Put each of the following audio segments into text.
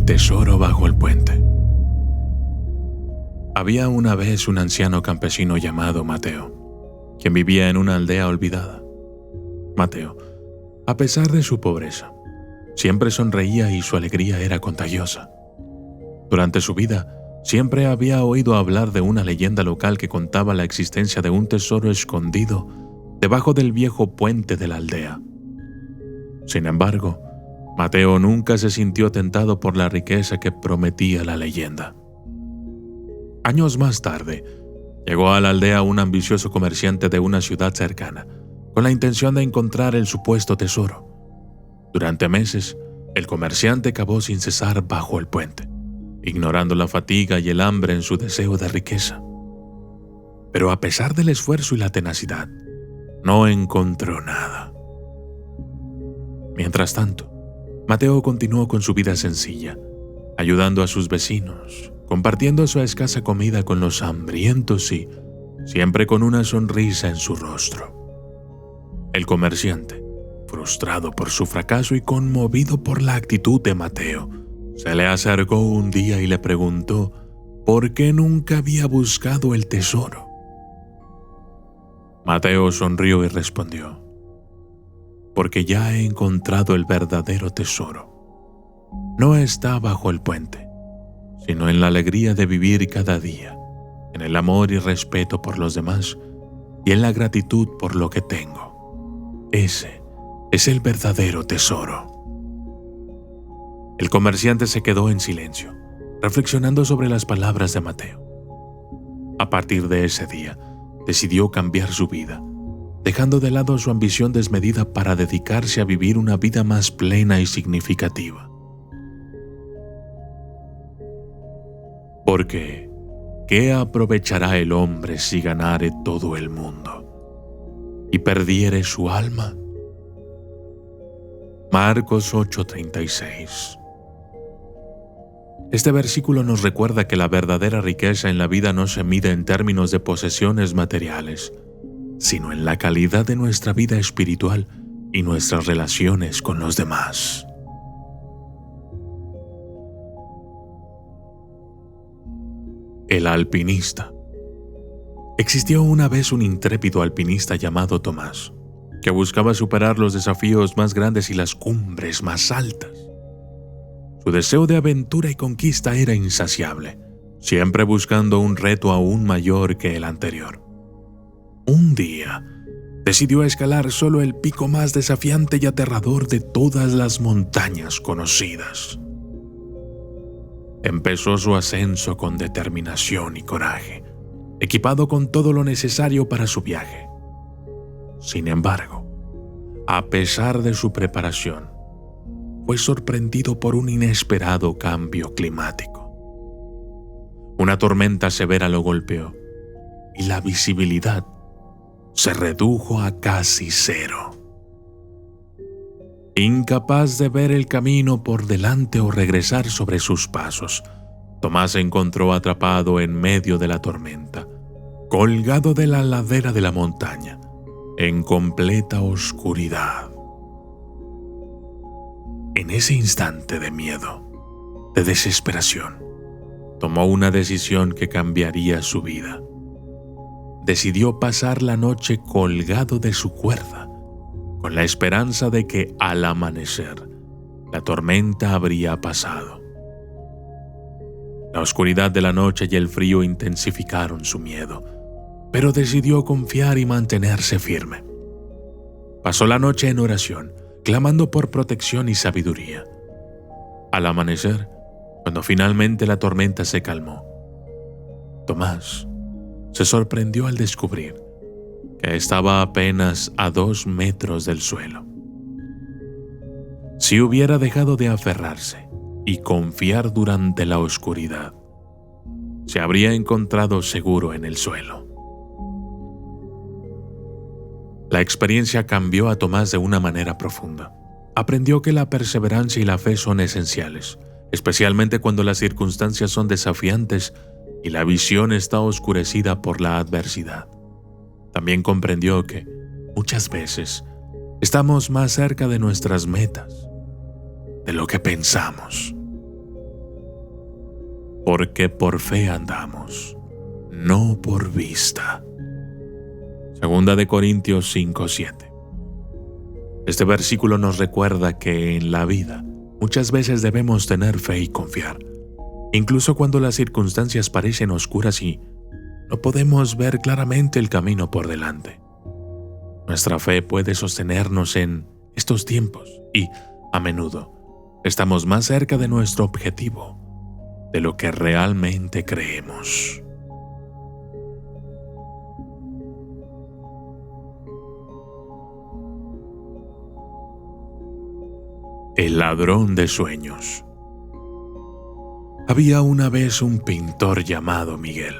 tesoro bajo el puente. Había una vez un anciano campesino llamado Mateo, quien vivía en una aldea olvidada. Mateo, a pesar de su pobreza, siempre sonreía y su alegría era contagiosa. Durante su vida, siempre había oído hablar de una leyenda local que contaba la existencia de un tesoro escondido debajo del viejo puente de la aldea. Sin embargo, Mateo nunca se sintió tentado por la riqueza que prometía la leyenda. Años más tarde, llegó a la aldea un ambicioso comerciante de una ciudad cercana, con la intención de encontrar el supuesto tesoro. Durante meses, el comerciante cavó sin cesar bajo el puente, ignorando la fatiga y el hambre en su deseo de riqueza. Pero a pesar del esfuerzo y la tenacidad, no encontró nada. Mientras tanto, Mateo continuó con su vida sencilla, ayudando a sus vecinos, compartiendo su escasa comida con los hambrientos y siempre con una sonrisa en su rostro. El comerciante, frustrado por su fracaso y conmovido por la actitud de Mateo, se le acercó un día y le preguntó por qué nunca había buscado el tesoro. Mateo sonrió y respondió: porque ya he encontrado el verdadero tesoro. No está bajo el puente, sino en la alegría de vivir cada día, en el amor y respeto por los demás y en la gratitud por lo que tengo. Ese es el verdadero tesoro. El comerciante se quedó en silencio, reflexionando sobre las palabras de Mateo. A partir de ese día, decidió cambiar su vida, dejando de lado su ambición desmedida para dedicarse a vivir una vida más plena y significativa. Porque, ¿qué aprovechará el hombre si ganare todo el mundo y perdiere su alma? Marcos 8:36. Este versículo nos recuerda que la verdadera riqueza en la vida no se mide en términos de posesiones materiales, sino en la calidad de nuestra vida espiritual y nuestras relaciones con los demás. El alpinista. Existió una vez un intrépido alpinista llamado Tomás, que buscaba superar los desafíos más grandes y las cumbres más altas. Su deseo de aventura y conquista era insaciable, siempre buscando un reto aún mayor que el anterior. Un día, decidió escalar solo el pico más desafiante y aterrador de todas las montañas conocidas. Empezó su ascenso con determinación y coraje, equipado con todo lo necesario para su viaje. Sin embargo, a pesar de su preparación, fue sorprendido por un inesperado cambio climático. Una tormenta severa lo golpeó y la visibilidad se redujo a casi cero. Incapaz de ver el camino por delante o regresar sobre sus pasos, Tomás se encontró atrapado en medio de la tormenta, colgado de la ladera de la montaña, en completa oscuridad. En ese instante de miedo, de desesperación, tomó una decisión que cambiaría su vida. Decidió pasar la noche colgado de su cuerda, con la esperanza de que al amanecer la tormenta habría pasado. La oscuridad de la noche y el frío intensificaron su miedo, pero decidió confiar y mantenerse firme. Pasó la noche en oración, clamando por protección y sabiduría. Al amanecer, cuando finalmente la tormenta se calmó, Tomás se sorprendió al descubrir que estaba apenas a 2 metros del suelo. Si hubiera dejado de aferrarse y confiar durante la oscuridad, se habría encontrado seguro en el suelo. La experiencia cambió a Tomás de una manera profunda. Aprendió que la perseverancia y la fe son esenciales, especialmente cuando las circunstancias son desafiantes y la visión está oscurecida por la adversidad. También comprendió que, muchas veces, estamos más cerca de nuestras metas de lo que pensamos. porque por fe andamos, no por vista. 2 Corintios 5:7. Este versículo nos recuerda que en la vida muchas veces debemos tener fe y confiar, incluso cuando las circunstancias parecen oscuras y no podemos ver claramente el camino por delante. Nuestra fe puede sostenernos en estos tiempos y, a menudo, estamos más cerca de nuestro objetivo de lo que realmente creemos. El ladrón de sueños. Había una vez un pintor llamado Miguel,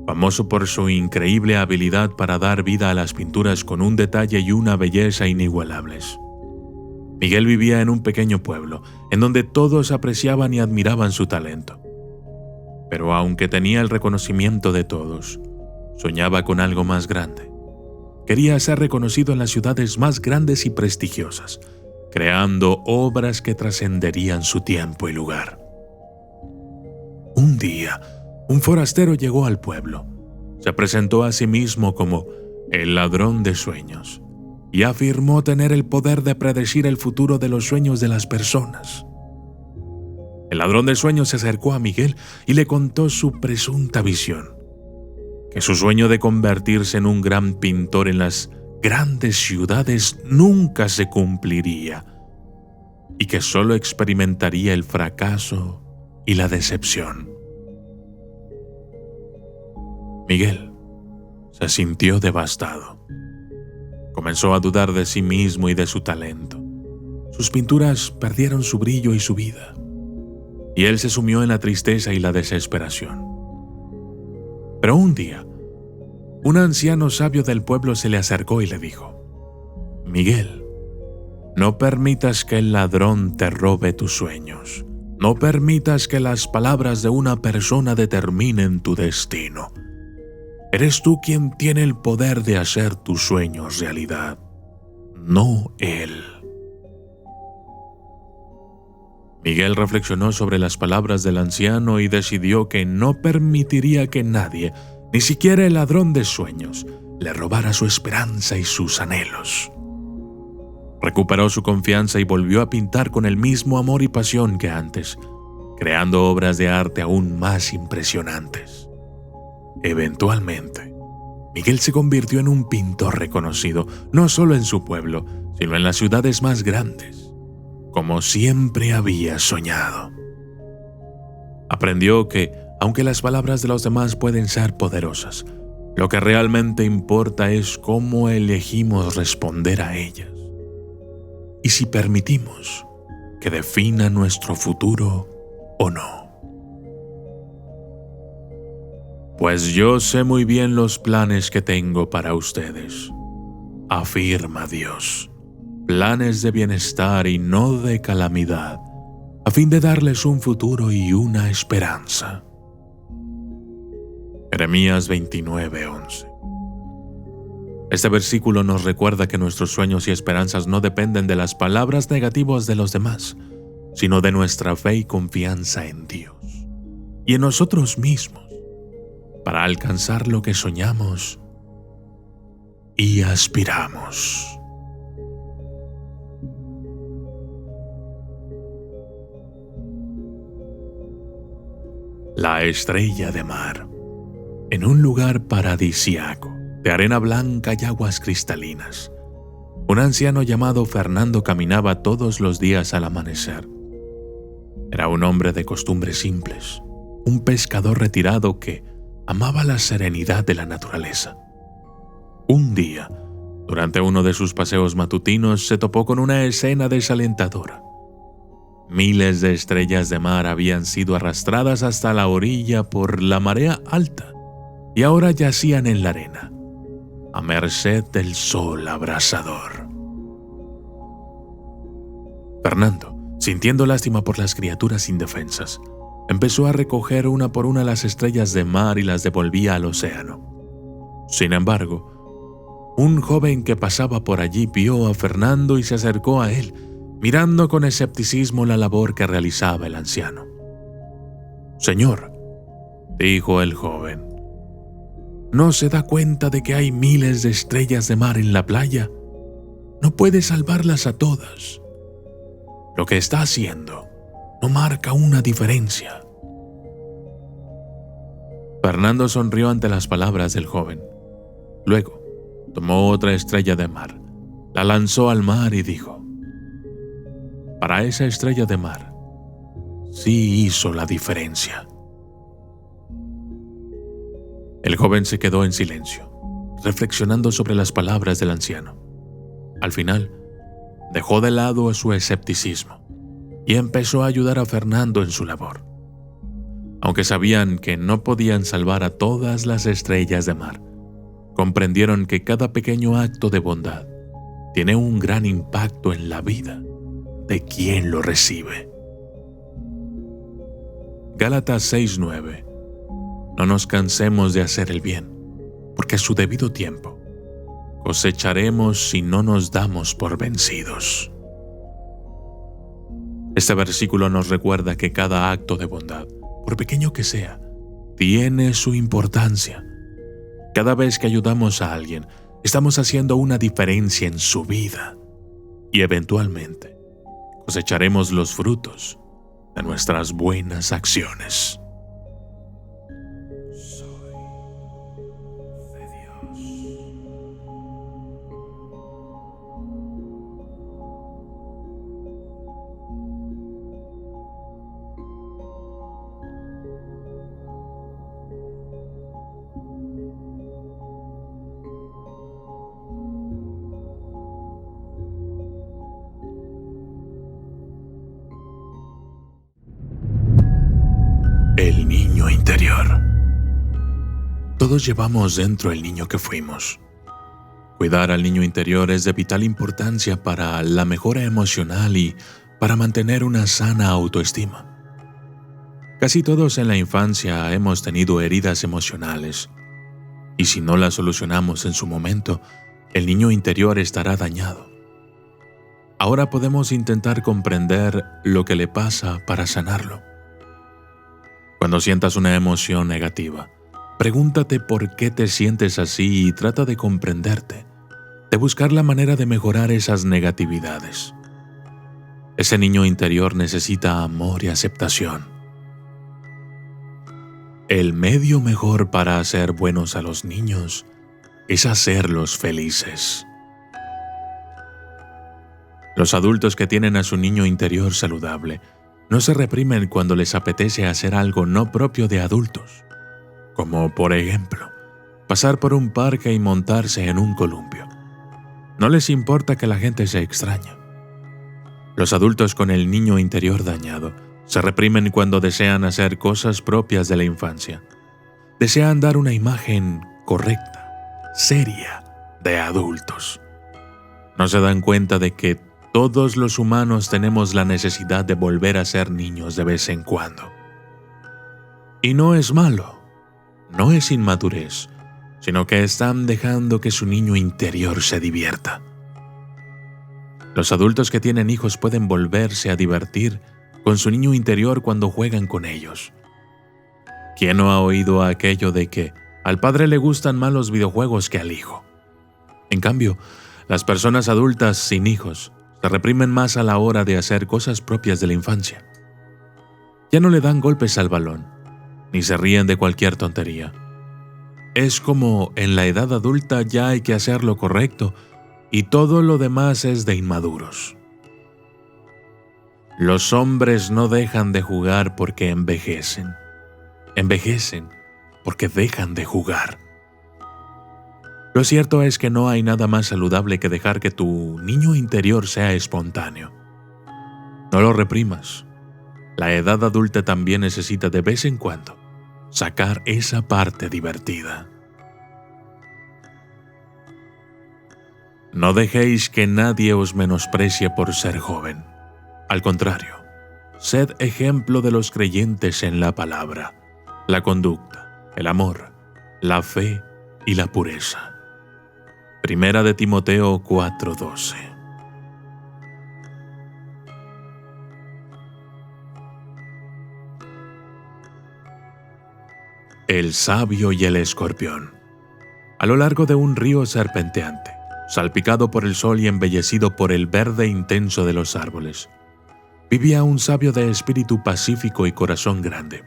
famoso por su increíble habilidad para dar vida a las pinturas con un detalle y una belleza inigualables. Miguel vivía en un pequeño pueblo, en donde todos apreciaban y admiraban su talento. Pero aunque tenía el reconocimiento de todos, soñaba con algo más grande. Quería ser reconocido en las ciudades más grandes y prestigiosas, creando obras que trascenderían su tiempo y lugar. Un día, un forastero llegó al pueblo. Se presentó a sí mismo como el ladrón de sueños y afirmó tener el poder de predecir el futuro de los sueños de las personas. El ladrón de sueños se acercó a Miguel y le contó su presunta visión, que su sueño de convertirse en un gran pintor en las grandes ciudades nunca se cumpliría y que solo experimentaría el fracaso y la decepción. Miguel se sintió devastado. Comenzó a dudar de sí mismo y de su talento. Sus pinturas perdieron su brillo y su vida, y él se sumió en la tristeza y la desesperación. Pero un día, un anciano sabio del pueblo se le acercó y le dijo: Miguel, no permitas que el ladrón te robe tus sueños. No permitas que las palabras de una persona determinen tu destino. Eres tú quien tiene el poder de hacer tus sueños realidad, no él. Miguel reflexionó sobre las palabras del anciano y decidió que no permitiría que nadie, ni siquiera el ladrón de sueños, le robara su esperanza y sus anhelos. Recuperó su confianza y volvió a pintar con el mismo amor y pasión que antes, creando obras de arte aún más impresionantes. Eventualmente, Miguel se convirtió en un pintor reconocido, no solo en su pueblo, sino en las ciudades más grandes, como siempre había soñado. Aprendió que, aunque las palabras de los demás pueden ser poderosas, lo que realmente importa es cómo elegimos responder a ellas, y si permitimos que defina nuestro futuro o no. Pues yo sé muy bien los planes que tengo para ustedes, afirma Dios, planes de bienestar y no de calamidad, a fin de darles un futuro y una esperanza. Jeremías 29:11. Este versículo nos recuerda que nuestros sueños y esperanzas no dependen de las palabras negativas de los demás, sino de nuestra fe y confianza en Dios y en nosotros mismos, para alcanzar lo que soñamos y aspiramos. La estrella de mar. En un lugar paradisíaco, de arena blanca y aguas cristalinas, un anciano llamado Fernando caminaba todos los días al amanecer. Era un hombre de costumbres simples, un pescador retirado que amaba la serenidad de la naturaleza. Un día, durante uno de sus paseos matutinos, se topó con una escena desalentadora. Miles de estrellas de mar habían sido arrastradas hasta la orilla por la marea alta y ahora yacían en la arena, a merced del sol abrasador. Fernando, sintiendo lástima por las criaturas indefensas, empezó a recoger una por una las estrellas de mar y las devolvía al océano. Sin embargo, un joven que pasaba por allí vio a Fernando y se acercó a él, mirando con escepticismo la labor que realizaba el anciano. «Señor», dijo el joven, ¿no se da cuenta de que hay miles de estrellas de mar en la playa? No puede salvarlas a todas. Lo que está haciendo no marca una diferencia. Fernando sonrió ante las palabras del joven. Luego, tomó otra estrella de mar, la lanzó al mar y dijo: «Para esa estrella de mar, sí hizo la diferencia». El joven se quedó en silencio, reflexionando sobre las palabras del anciano. Al final, dejó de lado su escepticismo y empezó a ayudar a Fernando en su labor. Aunque sabían que no podían salvar a todas las estrellas de mar, comprendieron que cada pequeño acto de bondad tiene un gran impacto en la vida de quien lo recibe. Gálatas 6:9. No nos cansemos de hacer el bien, porque a su debido tiempo cosecharemos si no nos damos por vencidos. Este versículo nos recuerda que cada acto de bondad, por pequeño que sea, tiene su importancia. Cada vez que ayudamos a alguien, estamos haciendo una diferencia en su vida y eventualmente cosecharemos los frutos de nuestras buenas acciones. El niño interior. Todos llevamos dentro el niño que fuimos. Cuidar al niño interior es de vital importancia para la mejora emocional y para mantener una sana autoestima. Casi todos en la infancia hemos tenido heridas emocionales, y si no las solucionamos en su momento, el niño interior estará dañado. Ahora podemos intentar comprender lo que le pasa para sanarlo. Cuando sientas una emoción negativa, pregúntate por qué te sientes así y trata de comprenderte, de buscar la manera de mejorar esas negatividades. Ese niño interior necesita amor y aceptación. El medio mejor para hacer buenos a los niños es hacerlos felices. Los adultos que tienen a su niño interior saludable no se reprimen cuando les apetece hacer algo no propio de adultos, como por ejemplo, pasar por un parque y montarse en un columpio. No les importa que la gente se extrañe. Los adultos con el niño interior dañado se reprimen cuando desean hacer cosas propias de la infancia. Desean dar una imagen correcta, seria, de adultos. No se dan cuenta de que todos los humanos tenemos la necesidad de volver a ser niños de vez en cuando. Y no es malo, no es inmadurez, sino que están dejando que su niño interior se divierta. Los adultos que tienen hijos pueden volverse a divertir con su niño interior cuando juegan con ellos. ¿Quién no ha oído aquello de que al padre le gustan más los videojuegos que al hijo? En cambio, las personas adultas sin hijos se reprimen más a la hora de hacer cosas propias de la infancia. Ya no le dan golpes al balón, ni se ríen de cualquier tontería. Es como en la edad adulta ya hay que hacer lo correcto y todo lo demás es de inmaduros. Los hombres no dejan de jugar porque envejecen. Envejecen porque dejan de jugar. Lo cierto es que no hay nada más saludable que dejar que tu niño interior sea espontáneo. No lo reprimas. La edad adulta también necesita de vez en cuando sacar esa parte divertida. No dejéis que nadie os menosprecie por ser joven. Al contrario, sed ejemplo de los creyentes en la palabra, la conducta, el amor, la fe y la pureza. Primera de Timoteo 4:12. El sabio y el escorpión. A lo largo de un río serpenteante, salpicado por el sol y embellecido por el verde intenso de los árboles, vivía un sabio de espíritu pacífico y corazón grande.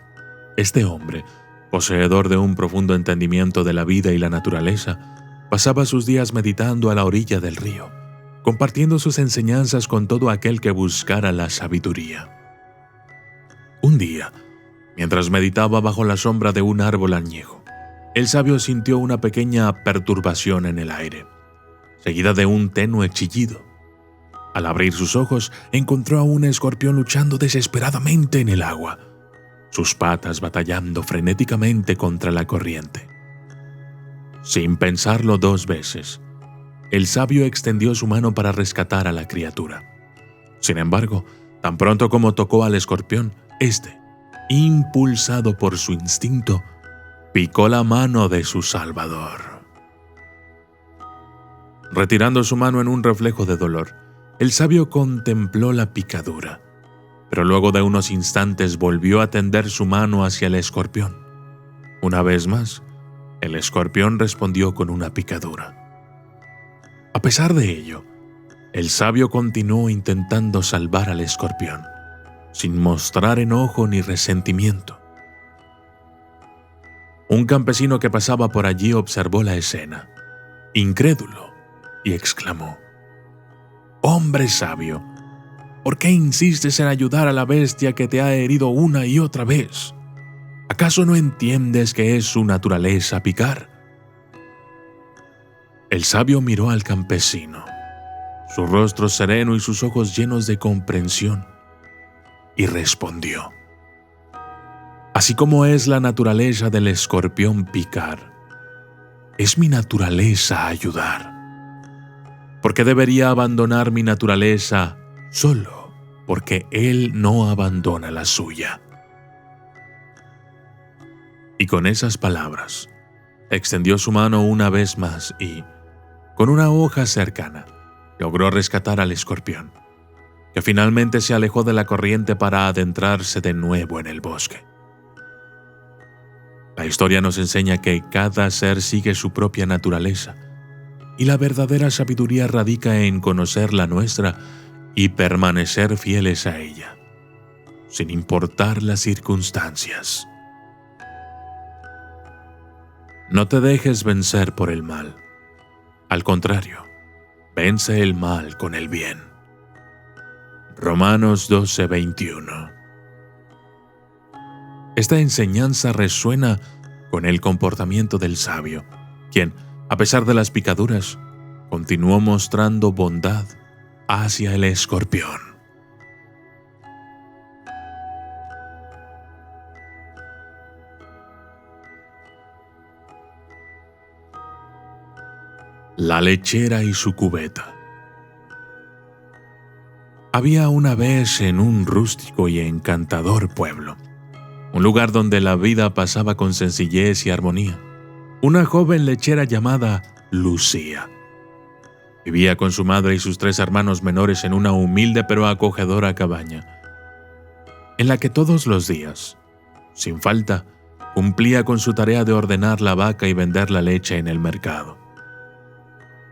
Este hombre, poseedor de un profundo entendimiento de la vida y la naturaleza, pasaba sus días meditando a la orilla del río, compartiendo sus enseñanzas con todo aquel que buscara la sabiduría. Un día, mientras meditaba bajo la sombra de un árbol añejo, el sabio sintió una pequeña perturbación en el aire, seguida de un tenue chillido. Al abrir sus ojos, encontró a un escorpión luchando desesperadamente en el agua, sus patas batallando frenéticamente contra la corriente. Sin pensarlo dos veces, el sabio extendió su mano para rescatar a la criatura. Sin embargo, tan pronto como tocó al escorpión, este, impulsado por su instinto, picó la mano de su salvador. Retirando su mano en un reflejo de dolor, el sabio contempló la picadura, pero luego de unos instantes volvió a tender su mano hacia el escorpión. Una vez más, el escorpión respondió con una picadura. A pesar de ello, el sabio continuó intentando salvar al escorpión, sin mostrar enojo ni resentimiento. Un campesino que pasaba por allí observó la escena, incrédulo, y exclamó: «Hombre sabio, ¿por qué insistes en ayudar a la bestia que te ha herido una y otra vez? ¿Acaso no entiendes que es su naturaleza picar?». El sabio miró al campesino, su rostro sereno y sus ojos llenos de comprensión, y respondió: «Así como es la naturaleza del escorpión picar, es mi naturaleza ayudar. ¿Por qué debería abandonar mi naturaleza solo porque él no abandona la suya?». Y con esas palabras, extendió su mano una vez más y, con una hoja cercana, logró rescatar al escorpión, que finalmente se alejó de la corriente para adentrarse de nuevo en el bosque. La historia nos enseña que cada ser sigue su propia naturaleza, y la verdadera sabiduría radica en conocer la nuestra y permanecer fieles a ella, sin importar las circunstancias. No te dejes vencer por el mal. Al contrario, vence el mal con el bien. Romanos 12:21. Esta enseñanza resuena con el comportamiento del sabio, quien, a pesar de las picaduras, continuó mostrando bondad hacia el escorpión. La lechera y su cubeta. Había una vez en un rústico y encantador pueblo, un lugar donde la vida pasaba con sencillez y armonía, una joven lechera llamada Lucía. Vivía con su madre y sus 3 hermanos menores en una humilde pero acogedora cabaña, en la que todos los días, sin falta, cumplía con su tarea de ordenar la vaca y vender la leche en el mercado.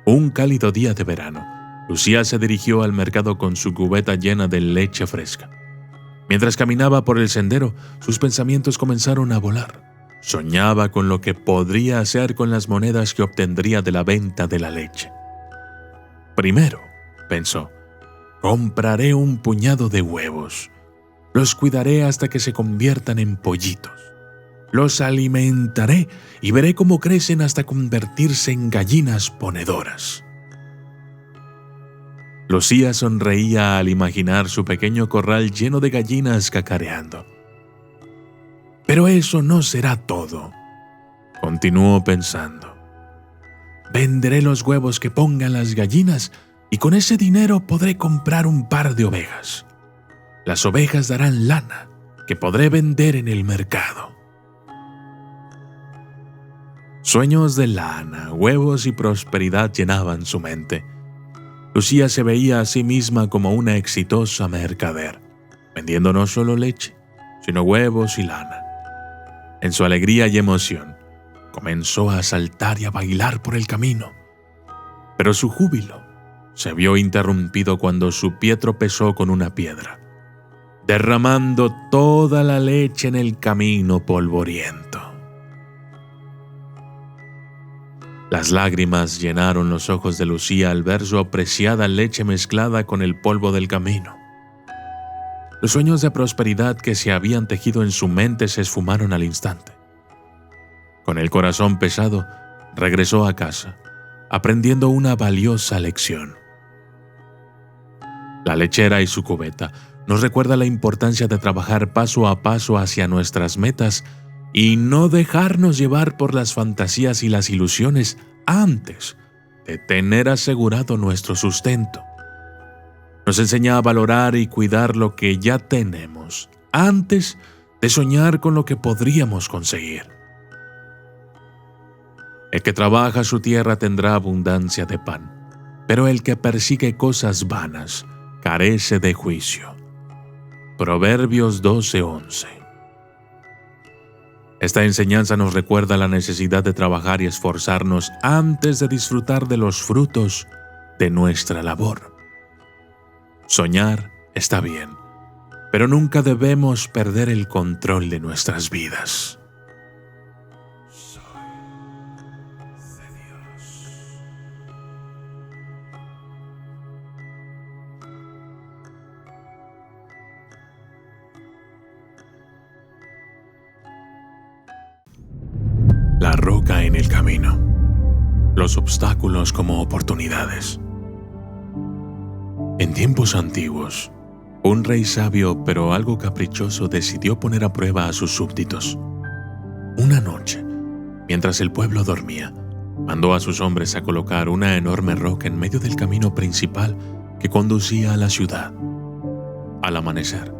Un cálido día de verano, Lucía se dirigió al mercado con su cubeta llena de leche fresca. Mientras caminaba por el sendero, sus pensamientos comenzaron a volar. Soñaba con lo que podría hacer con las monedas que obtendría de la venta de la leche. Primero, pensó, compraré un puñado de huevos. Los cuidaré hasta que se conviertan en pollitos. Los alimentaré y veré cómo crecen hasta convertirse en gallinas ponedoras. Lucía sonreía al imaginar su pequeño corral lleno de gallinas cacareando. Pero eso no será todo, continuó pensando. Venderé los huevos que pongan las gallinas y con ese dinero podré comprar un par de ovejas. Las ovejas darán lana que podré vender en el mercado. Sueños de lana, huevos y prosperidad llenaban su mente. Lucía se veía a sí misma como una exitosa mercader, vendiendo no solo leche, sino huevos y lana. En su alegría y emoción, comenzó a saltar y a bailar por el camino. Pero su júbilo se vio interrumpido cuando su pie tropezó con una piedra, derramando toda la leche en el camino polvoriento. Las lágrimas llenaron los ojos de Lucía al ver su apreciada leche mezclada con el polvo del camino. Los sueños de prosperidad que se habían tejido en su mente se esfumaron al instante. Con el corazón pesado, regresó a casa, aprendiendo una valiosa lección. La lechera y su cubeta nos recuerda la importancia de trabajar paso a paso hacia nuestras metas y no dejarnos llevar por las fantasías y las ilusiones antes de tener asegurado nuestro sustento. Nos enseña a valorar y cuidar lo que ya tenemos antes de soñar con lo que podríamos conseguir. El que trabaja su tierra tendrá abundancia de pan, pero el que persigue cosas vanas carece de juicio. Proverbios 12:11. Esta enseñanza nos recuerda la necesidad de trabajar y esforzarnos antes de disfrutar de los frutos de nuestra labor. Soñar está bien, pero nunca debemos perder el control de nuestras vidas. La roca en el camino. Los obstáculos como oportunidades. En tiempos antiguos, un rey sabio pero algo caprichoso decidió poner a prueba a sus súbditos. Una noche, mientras el pueblo dormía, mandó a sus hombres a colocar una enorme roca en medio del camino principal que conducía a la ciudad. Al amanecer,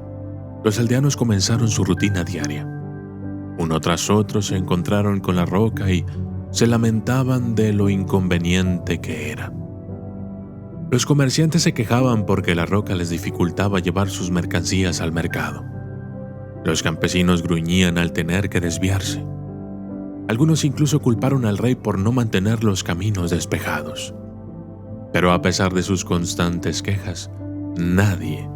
los aldeanos comenzaron su rutina diaria. Uno tras otro se encontraron con la roca y se lamentaban de lo inconveniente que era. Los comerciantes se quejaban porque la roca les dificultaba llevar sus mercancías al mercado. Los campesinos gruñían al tener que desviarse. Algunos incluso culparon al rey por no mantener los caminos despejados. Pero a pesar de sus constantes quejas, nadie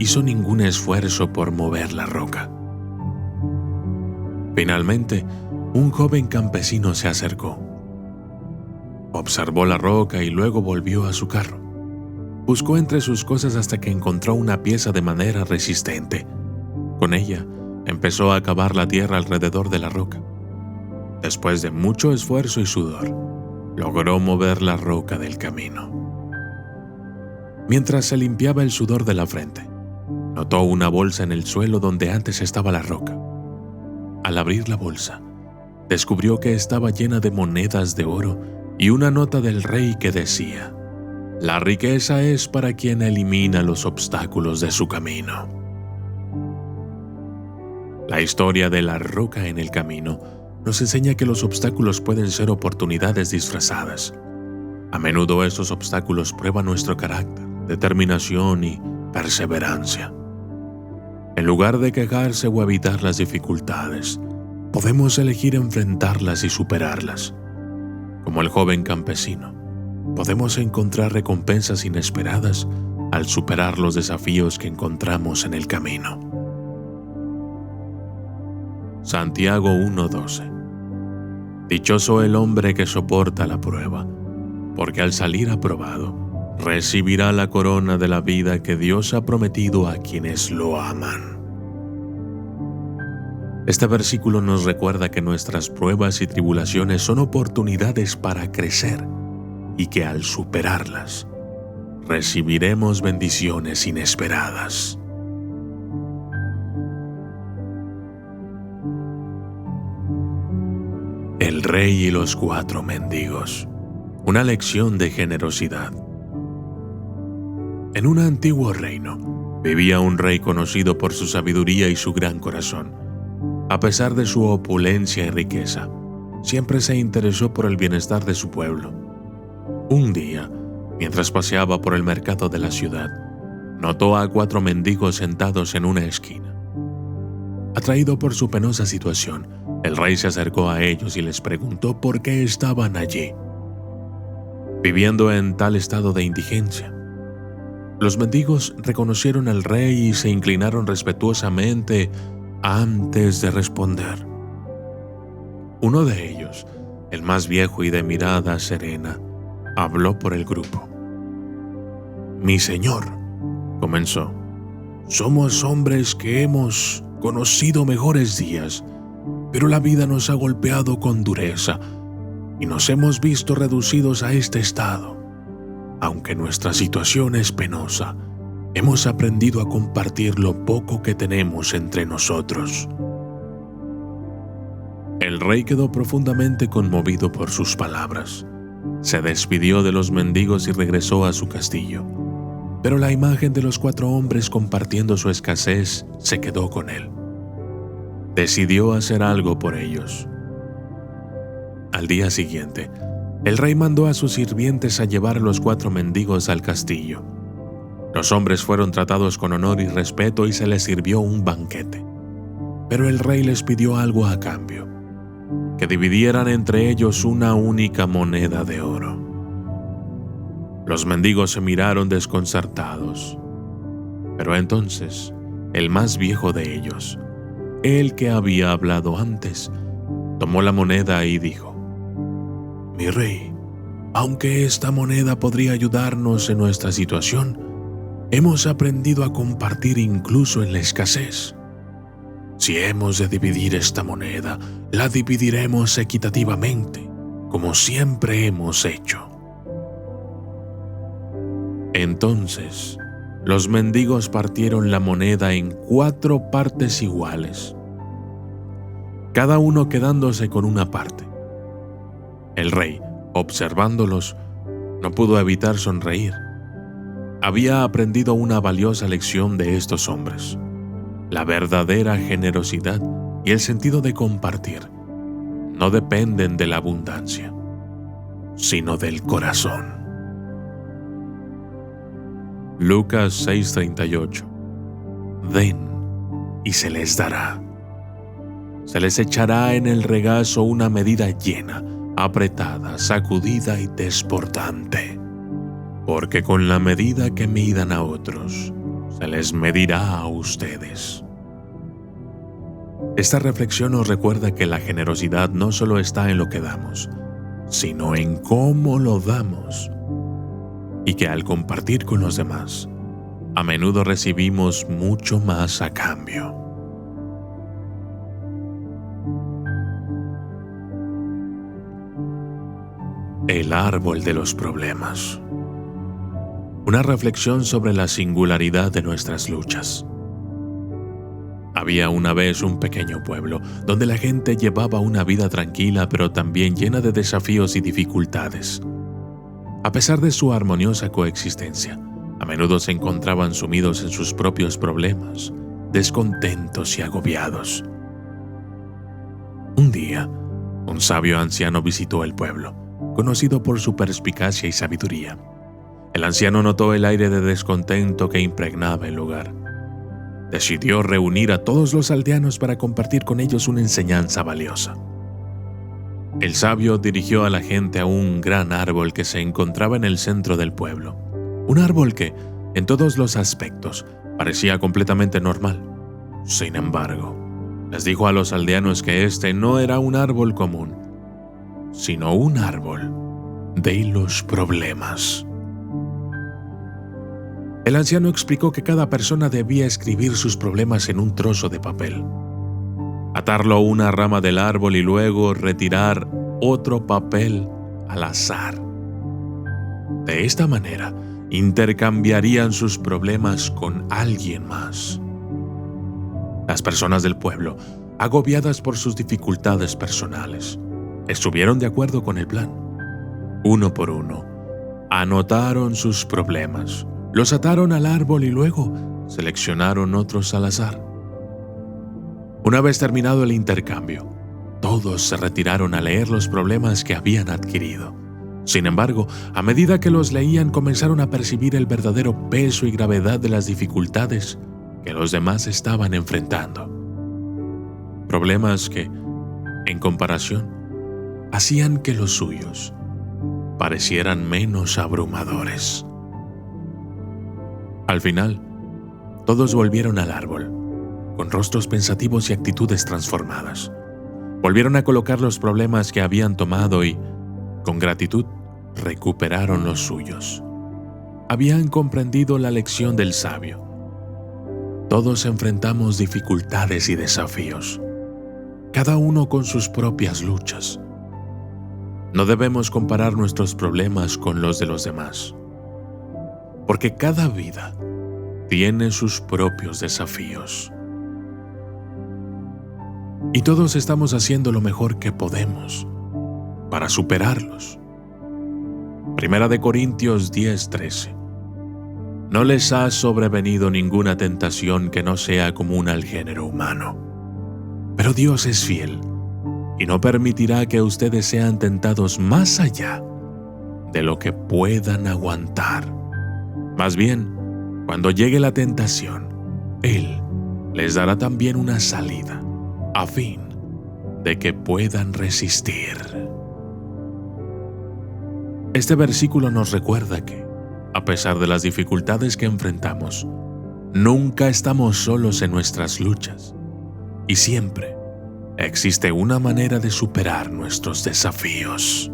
hizo ningún esfuerzo por mover la roca. Finalmente, un joven campesino se acercó. Observó la roca y luego volvió a su carro. Buscó entre sus cosas hasta que encontró una pieza de madera resistente. Con ella, empezó a cavar la tierra alrededor de la roca. Después de mucho esfuerzo y sudor, logró mover la roca del camino. Mientras se limpiaba el sudor de la frente, notó una bolsa en el suelo donde antes estaba la roca. Al abrir la bolsa, descubrió que estaba llena de monedas de oro y una nota del rey que decía: «La riqueza es para quien elimina los obstáculos de su camino». La historia de la roca en el camino nos enseña que los obstáculos pueden ser oportunidades disfrazadas. A menudo estos obstáculos prueban nuestro carácter, determinación y perseverancia. En lugar de quejarse o evitar las dificultades, podemos elegir enfrentarlas y superarlas. Como el joven campesino, podemos encontrar recompensas inesperadas al superar los desafíos que encontramos en el camino. Santiago 1:12. Dichoso el hombre que soporta la prueba, porque al salir aprobado, recibirá la corona de la vida que Dios ha prometido a quienes lo aman. Este versículo nos recuerda que nuestras pruebas y tribulaciones son oportunidades para crecer y que al superarlas, recibiremos bendiciones inesperadas. El rey y los 4 mendigos. Una lección de generosidad. En un antiguo reino, vivía un rey conocido por su sabiduría y su gran corazón. A pesar de su opulencia y riqueza, siempre se interesó por el bienestar de su pueblo. Un día, mientras paseaba por el mercado de la ciudad, notó a 4 mendigos sentados en una esquina. Atraído por su penosa situación, El rey se acercó a ellos y les preguntó por qué estaban allí, viviendo en tal estado de indigencia. Los mendigos reconocieron al rey y se inclinaron respetuosamente antes de responder. Uno de ellos, el más viejo y de mirada serena, habló por el grupo. «Mi señor», comenzó, «somos hombres que hemos conocido mejores días, pero la vida nos ha golpeado con dureza y nos hemos visto reducidos a este estado. Aunque nuestra situación es penosa, hemos aprendido a compartir lo poco que tenemos entre nosotros». El rey quedó profundamente conmovido por sus palabras. Se despidió de los mendigos y regresó a su castillo. Pero la imagen de los 4 hombres compartiendo su escasez se quedó con él. Decidió hacer algo por ellos. Al día siguiente, el rey mandó a sus sirvientes a llevar a los 4 mendigos al castillo. Los hombres fueron tratados con honor y respeto y se les sirvió un banquete. Pero el rey les pidió algo a cambio: que dividieran entre ellos una única moneda de oro. Los mendigos se miraron desconcertados. Pero entonces, el más viejo de ellos, el que había hablado antes, tomó la moneda y dijo: «Mi rey, aunque esta moneda podría ayudarnos en nuestra situación, hemos aprendido a compartir incluso en la escasez. Si hemos de dividir esta moneda, la dividiremos equitativamente, como siempre hemos hecho». Entonces, los mendigos partieron la moneda en 4 partes iguales, cada uno quedándose con una parte. El rey, observándolos, no pudo evitar sonreír. Había aprendido una valiosa lección de estos hombres. La verdadera generosidad y el sentido de compartir no dependen de la abundancia, sino del corazón. Lucas 6:38. Den y se les dará. Se les echará en el regazo una medida llena, apretada, sacudida y desbordante. Porque con la medida que midan a otros, se les medirá a ustedes. Esta reflexión nos recuerda que la generosidad no solo está en lo que damos, sino en cómo lo damos. Y que al compartir con los demás, a menudo recibimos mucho más a cambio. El árbol de los problemas. Una reflexión sobre la singularidad de nuestras luchas. Había una vez un pequeño pueblo donde la gente llevaba una vida tranquila pero también llena de desafíos y dificultades. A pesar de su armoniosa coexistencia, a menudo se encontraban sumidos en sus propios problemas, descontentos y agobiados. Un día, un sabio anciano visitó el pueblo, conocido por su perspicacia y sabiduría. El anciano notó el aire de descontento que impregnaba el lugar. Decidió reunir a todos los aldeanos para compartir con ellos una enseñanza valiosa. El sabio dirigió a la gente a un gran árbol que se encontraba en el centro del pueblo. Un árbol que, en todos los aspectos, parecía completamente normal. Sin embargo, les dijo a los aldeanos que este no era un árbol común, sino un árbol de los problemas. El anciano explicó que cada persona debía escribir sus problemas en un trozo de papel, atarlo a una rama del árbol y luego retirar otro papel al azar. De esta manera, intercambiarían sus problemas con alguien más. Las personas del pueblo, agobiadas por sus dificultades personales, estuvieron de acuerdo con el plan. Uno por uno, anotaron sus problemas, los ataron al árbol y luego seleccionaron otros al azar. Una vez terminado el intercambio, todos se retiraron a leer los problemas que habían adquirido. Sin embargo, a medida que los leían, comenzaron a percibir el verdadero peso y gravedad de las dificultades que los demás estaban enfrentando. Problemas que, en comparación, hacían que los suyos parecieran menos abrumadores. Al final, todos volvieron al árbol, con rostros pensativos y actitudes transformadas. Volvieron a colocar los problemas que habían tomado y, con gratitud, recuperaron los suyos. Habían comprendido la lección del sabio. Todos enfrentamos dificultades y desafíos, cada uno con sus propias luchas. No debemos comparar nuestros problemas con los de los demás, porque cada vida tiene sus propios desafíos. Y todos estamos haciendo lo mejor que podemos para superarlos. Primera de Corintios 10:13. No les ha sobrevenido ninguna tentación que no sea común al género humano. Pero Dios es fiel y no permitirá que ustedes sean tentados más allá de lo que puedan aguantar. Más bien, cuando llegue la tentación, Él les dará también una salida, a fin de que puedan resistir. Este versículo nos recuerda que, a pesar de las dificultades que enfrentamos, nunca estamos solos en nuestras luchas y siempre existe una manera de superar nuestros desafíos.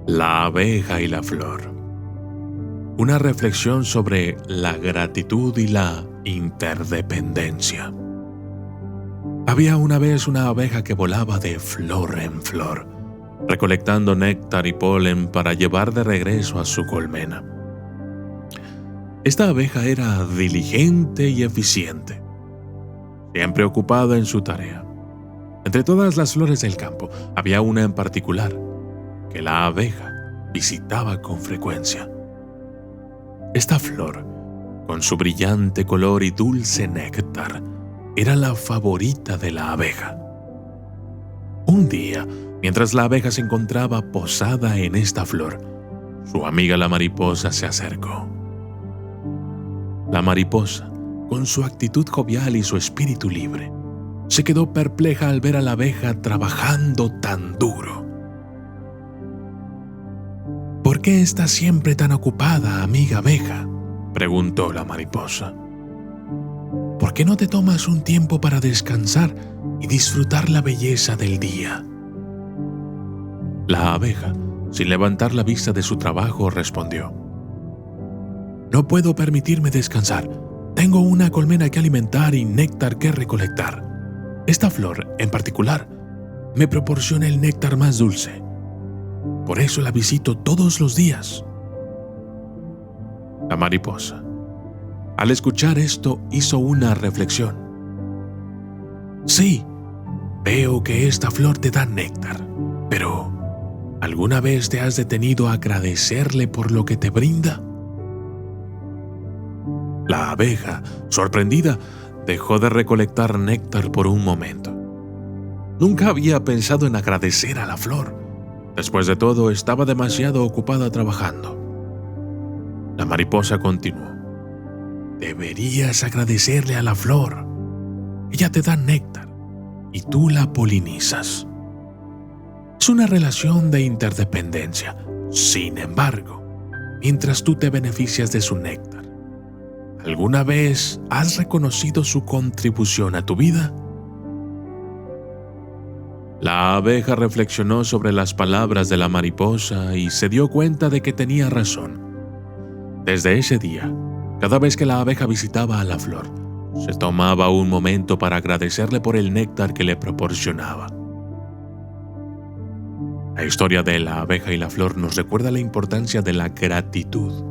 La abeja y la flor. Una reflexión sobre la gratitud y la interdependencia. Había una vez una abeja que volaba de flor en flor, recolectando néctar y polen para llevar de regreso a su colmena. Esta abeja era diligente y eficiente, siempre ocupada en su tarea. Entre todas las flores del campo, había una en particular que la abeja visitaba con frecuencia. Esta flor, con su brillante color y dulce néctar, era la favorita de la abeja. Un día, mientras la abeja se encontraba posada en esta flor, su amiga la mariposa se acercó. La mariposa, con su actitud jovial y su espíritu libre, se quedó perpleja al ver a la abeja trabajando tan duro. ¿Por qué estás siempre tan ocupada, amiga abeja?, preguntó la mariposa. ¿Por qué no te tomas un tiempo para descansar y disfrutar la belleza del día? La abeja, sin levantar la vista de su trabajo, respondió: No puedo permitirme descansar. Tengo una colmena que alimentar y néctar que recolectar. Esta flor, en particular, me proporciona el néctar más dulce. Por eso la visito todos los días. La mariposa, al escuchar esto, hizo una reflexión. Sí, veo que esta flor te da néctar, pero ¿alguna vez te has detenido a agradecerle por lo que te brinda? La abeja, sorprendida, dejó de recolectar néctar por un momento. Nunca había pensado en agradecer a la flor. Después de todo, estaba demasiado ocupada trabajando. La mariposa continuó: Deberías agradecerle a la flor. Ella te da néctar y tú la polinizas. Es una relación de interdependencia. Sin embargo, mientras tú te beneficias de su néctar, ¿alguna vez has reconocido su contribución a tu vida? La abeja reflexionó sobre las palabras de la mariposa y se dio cuenta de que tenía razón. Desde ese día, cada vez que la abeja visitaba a la flor, se tomaba un momento para agradecerle por el néctar que le proporcionaba. La historia de la abeja y la flor nos recuerda la importancia de la gratitud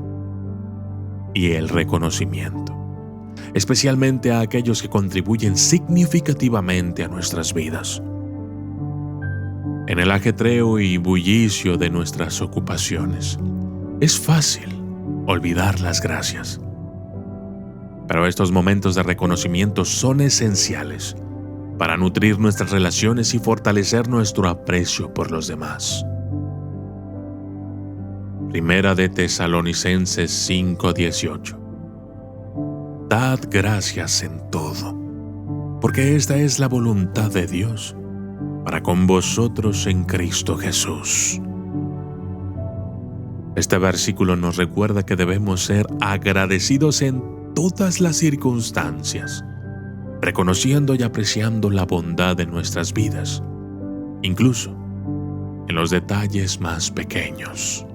y el reconocimiento, especialmente a aquellos que contribuyen significativamente a nuestras vidas. En el ajetreo y bullicio de nuestras ocupaciones, es fácil olvidar las gracias. Pero estos momentos de reconocimiento son esenciales para nutrir nuestras relaciones y fortalecer nuestro aprecio por los demás. Primera de Tesalonicenses 5:18. Dad gracias en todo, porque esta es la voluntad de Dios para con vosotros en Cristo Jesús. Este versículo nos recuerda que debemos ser agradecidos en todas las circunstancias, reconociendo y apreciando la bondad de nuestras vidas, incluso en los detalles más pequeños.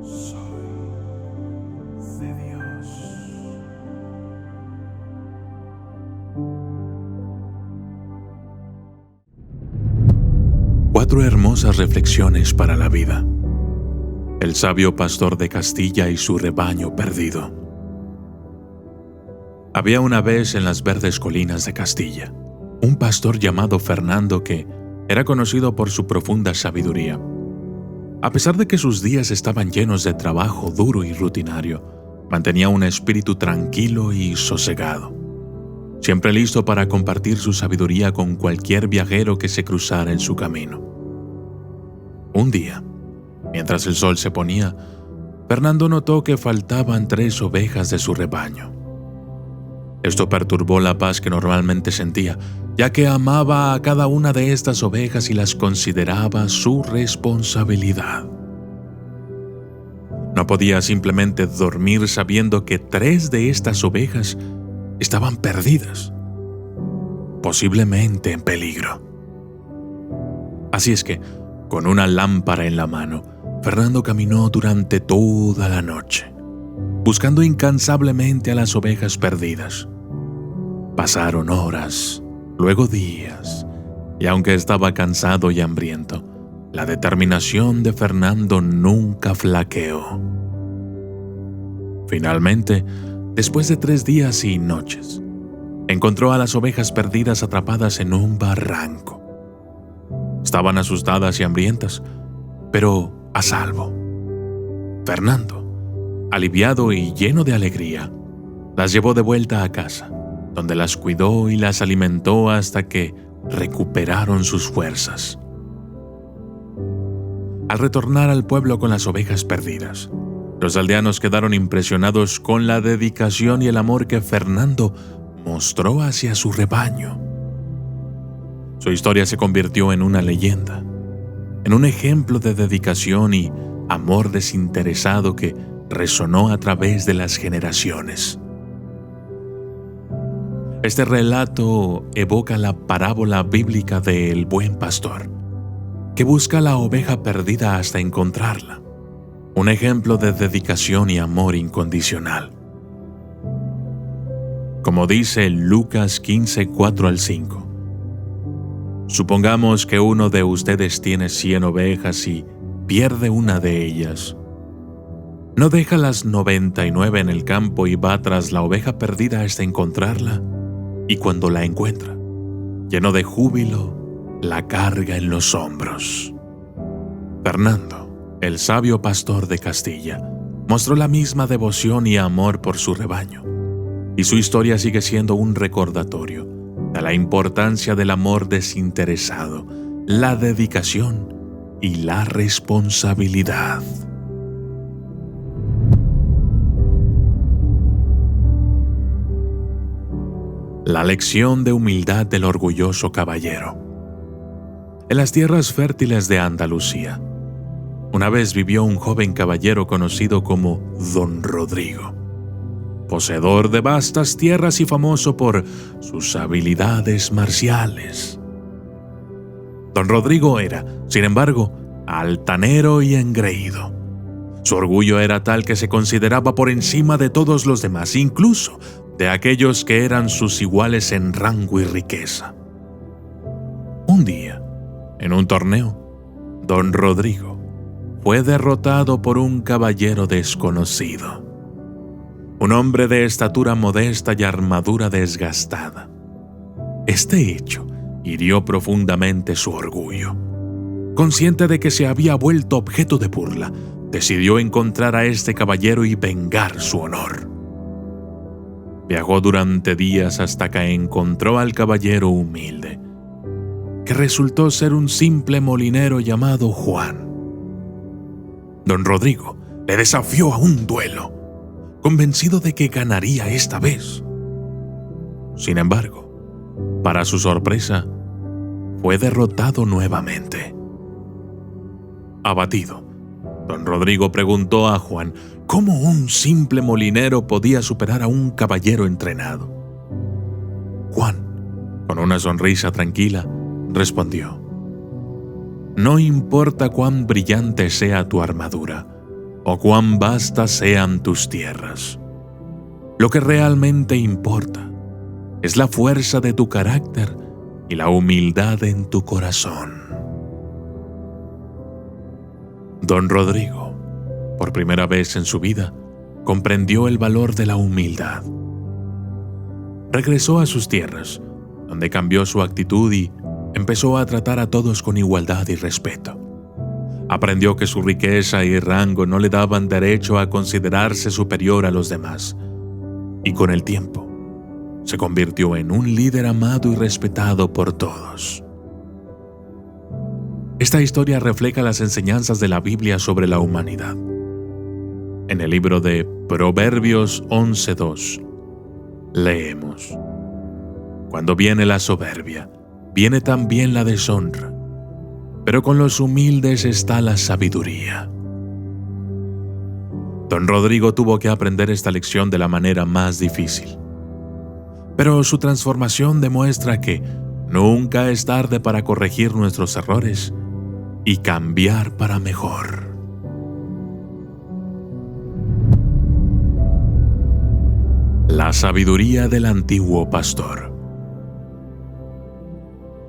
Soy de Dios. Cuatro hermosas reflexiones para la vida. El sabio pastor de Castilla y su rebaño perdido. Había una vez en las verdes colinas de Castilla un pastor llamado Fernando que era conocido por su profunda sabiduría. A pesar de que sus días estaban llenos de trabajo duro y rutinario, mantenía un espíritu tranquilo y sosegado, siempre listo para compartir su sabiduría con cualquier viajero que se cruzara en su camino. Un día, mientras el sol se ponía, Fernando notó que faltaban 3 ovejas de su rebaño. Esto perturbó la paz que normalmente sentía, ya que amaba a cada una de estas ovejas y las consideraba su responsabilidad. No podía simplemente dormir sabiendo que 3 de estas ovejas estaban perdidas, posiblemente en peligro. Así es que, con una lámpara en la mano, Fernando caminó durante toda la noche, buscando incansablemente a las ovejas perdidas. Pasaron horas, luego días, y aunque estaba cansado y hambriento, la determinación de Fernando nunca flaqueó. Finalmente, después de 3 días y noches, encontró a las ovejas perdidas atrapadas en un barranco. Estaban asustadas y hambrientas, pero a salvo. Fernando, aliviado y lleno de alegría, las llevó de vuelta a casa, donde las cuidó y las alimentó hasta que recuperaron sus fuerzas. Al retornar al pueblo con las ovejas perdidas, los aldeanos quedaron impresionados con la dedicación y el amor que Fernando mostró hacia su rebaño. Su historia se convirtió en una leyenda, en un ejemplo de dedicación y amor desinteresado que resonó a través de las generaciones. Este relato evoca la parábola bíblica del buen pastor, que busca la oveja perdida hasta encontrarla, un ejemplo de dedicación y amor incondicional. Como dice Lucas 15, 4-5, supongamos que uno de ustedes tiene 100 ovejas y pierde una de ellas. ¿No deja las 99 en el campo y va tras la oveja perdida hasta encontrarla? Y cuando la encuentra, lleno de júbilo, la carga en los hombros. Fernando, el sabio pastor de Castilla, mostró la misma devoción y amor por su rebaño, y su historia sigue siendo un recordatorio de la importancia del amor desinteresado, la dedicación y la responsabilidad. La lección de humildad del orgulloso caballero. En las tierras fértiles de Andalucía, una vez vivió un joven caballero conocido como Don Rodrigo, poseedor de vastas tierras y famoso por sus habilidades marciales. Don Rodrigo era, sin embargo, altanero y engreído. Su orgullo era tal que se consideraba por encima de todos los demás, incluso de aquellos que eran sus iguales en rango y riqueza. Un día, en un torneo, Don Rodrigo fue derrotado por un caballero desconocido, un hombre de estatura modesta y armadura desgastada. Este hecho hirió profundamente su orgullo. Consciente de que se había vuelto objeto de burla, decidió encontrar a este caballero y vengar su honor. Viajó durante días hasta que encontró al caballero humilde, que resultó ser un simple molinero llamado Juan. Don Rodrigo le desafió a un duelo, convencido de que ganaría esta vez. Sin embargo, para su sorpresa, fue derrotado nuevamente. Abatido, Don Rodrigo preguntó a Juan cómo un simple molinero podía superar a un caballero entrenado. Juan, con una sonrisa tranquila, respondió: «No importa cuán brillante sea tu armadura o cuán vastas sean tus tierras. Lo que realmente importa es la fuerza de tu carácter y la humildad en tu corazón». Don Rodrigo, por primera vez en su vida, comprendió el valor de la humildad. Regresó a sus tierras, donde cambió su actitud y empezó a tratar a todos con igualdad y respeto. Aprendió que su riqueza y rango no le daban derecho a considerarse superior a los demás, y con el tiempo se convirtió en un líder amado y respetado por todos. Esta historia refleja las enseñanzas de la Biblia sobre la humanidad. En el libro de Proverbios 11:2 leemos: «Cuando viene la soberbia, viene también la deshonra, pero con los humildes está la sabiduría». Don Rodrigo tuvo que aprender esta lección de la manera más difícil. Pero su transformación demuestra que nunca es tarde para corregir nuestros errores y cambiar para mejor. La sabiduría del antiguo pastor.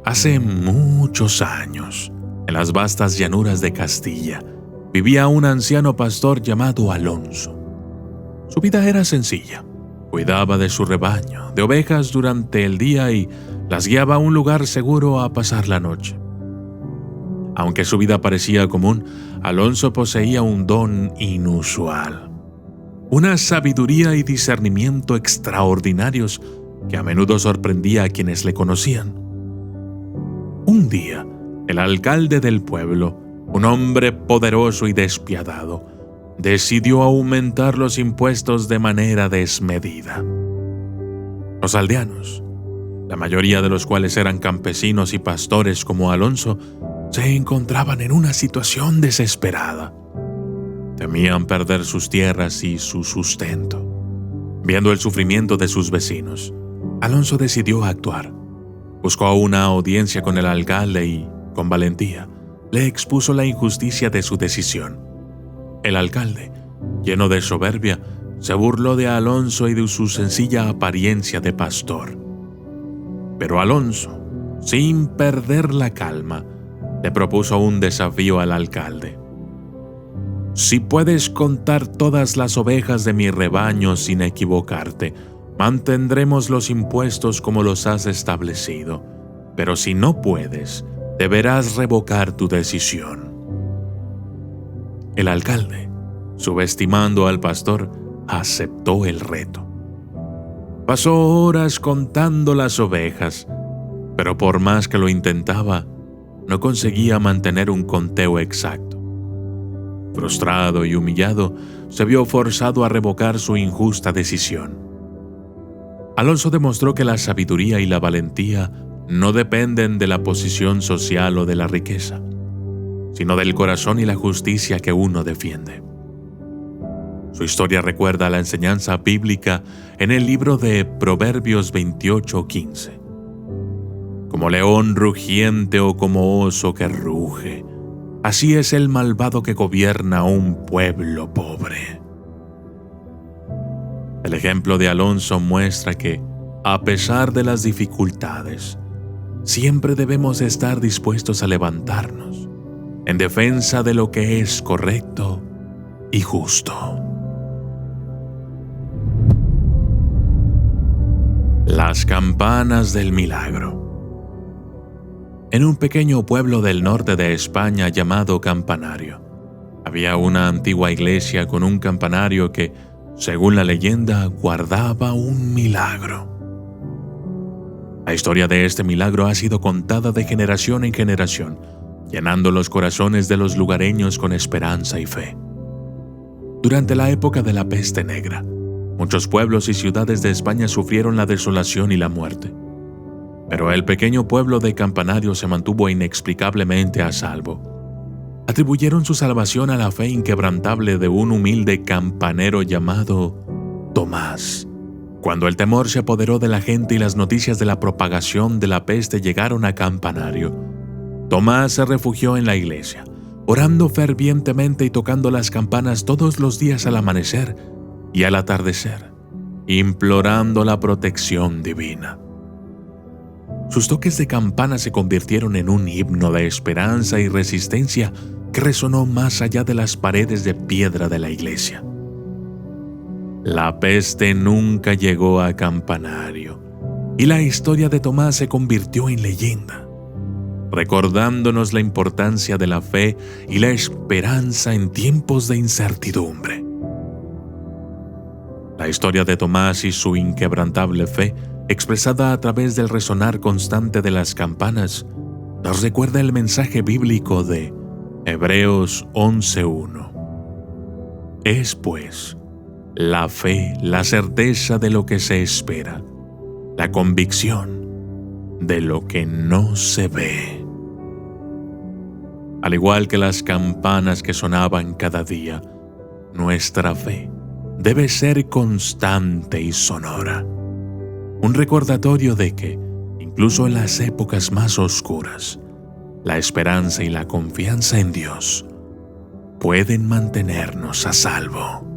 Hace muchos años, en las vastas llanuras de Castilla, vivía un anciano pastor llamado Alonso. Su vida era sencilla. Cuidaba de su rebaño de ovejas durante el día y las guiaba a un lugar seguro a pasar la noche. Aunque su vida parecía común, Alonso poseía un don inusual, una sabiduría y discernimiento extraordinarios que a menudo sorprendía a quienes le conocían. Un día, el alcalde del pueblo, un hombre poderoso y despiadado, decidió aumentar los impuestos de manera desmedida. Los aldeanos, la mayoría de los cuales eran campesinos y pastores como Alonso, se encontraban en una situación desesperada. Temían perder sus tierras y su sustento. Viendo el sufrimiento de sus vecinos, Alonso decidió actuar. Buscó una audiencia con el alcalde y, con valentía, le expuso la injusticia de su decisión. El alcalde, lleno de soberbia, se burló de Alonso y de su sencilla apariencia de pastor. Pero Alonso, sin perder la calma, le propuso un desafío al alcalde. «Si puedes contar todas las ovejas de mi rebaño sin equivocarte, mantendremos los impuestos como los has establecido. Pero si no puedes, deberás revocar tu decisión». El alcalde, subestimando al pastor, aceptó el reto. Pasó horas contando las ovejas, pero por más que lo intentaba, no conseguía mantener un conteo exacto. Frustrado y humillado, se vio forzado a revocar su injusta decisión. Alonso demostró que la sabiduría y la valentía no dependen de la posición social o de la riqueza, sino del corazón y la justicia que uno defiende. Su historia recuerda la enseñanza bíblica en el libro de Proverbios 28:15. Como león rugiente o como oso que ruge, así es el malvado que gobierna un pueblo pobre. El ejemplo de Alonso muestra que, a pesar de las dificultades, siempre debemos estar dispuestos a levantarnos en defensa de lo que es correcto y justo. Las campanas del milagro. En un pequeño pueblo del norte de España llamado Campanario, había una antigua iglesia con un campanario que, según la leyenda, guardaba un milagro. La historia de este milagro ha sido contada de generación en generación, llenando los corazones de los lugareños con esperanza y fe. Durante la época de la peste negra, muchos pueblos y ciudades de España sufrieron la desolación y la muerte. Pero el pequeño pueblo de Campanario se mantuvo inexplicablemente a salvo. Atribuyeron su salvación a la fe inquebrantable de un humilde campanero llamado Tomás. Cuando el temor se apoderó de la gente y las noticias de la propagación de la peste llegaron a Campanario, Tomás se refugió en la iglesia, orando fervientemente y tocando las campanas todos los días al amanecer y al atardecer, implorando la protección divina. Sus toques de campana se convirtieron en un himno de esperanza y resistencia que resonó más allá de las paredes de piedra de la iglesia. La peste nunca llegó a Campanario y la historia de Tomás se convirtió en leyenda, recordándonos la importancia de la fe y la esperanza en tiempos de incertidumbre. La historia de Tomás y su inquebrantable fe, expresada a través del resonar constante de las campanas, nos recuerda el mensaje bíblico de Hebreos 11:1. Es pues la fe, la certeza de lo que se espera, la convicción de lo que no se ve. Al igual que las campanas que sonaban cada día, nuestra fe debe ser constante y sonora. Un recordatorio de que, incluso en las épocas más oscuras, la esperanza y la confianza en Dios pueden mantenernos a salvo.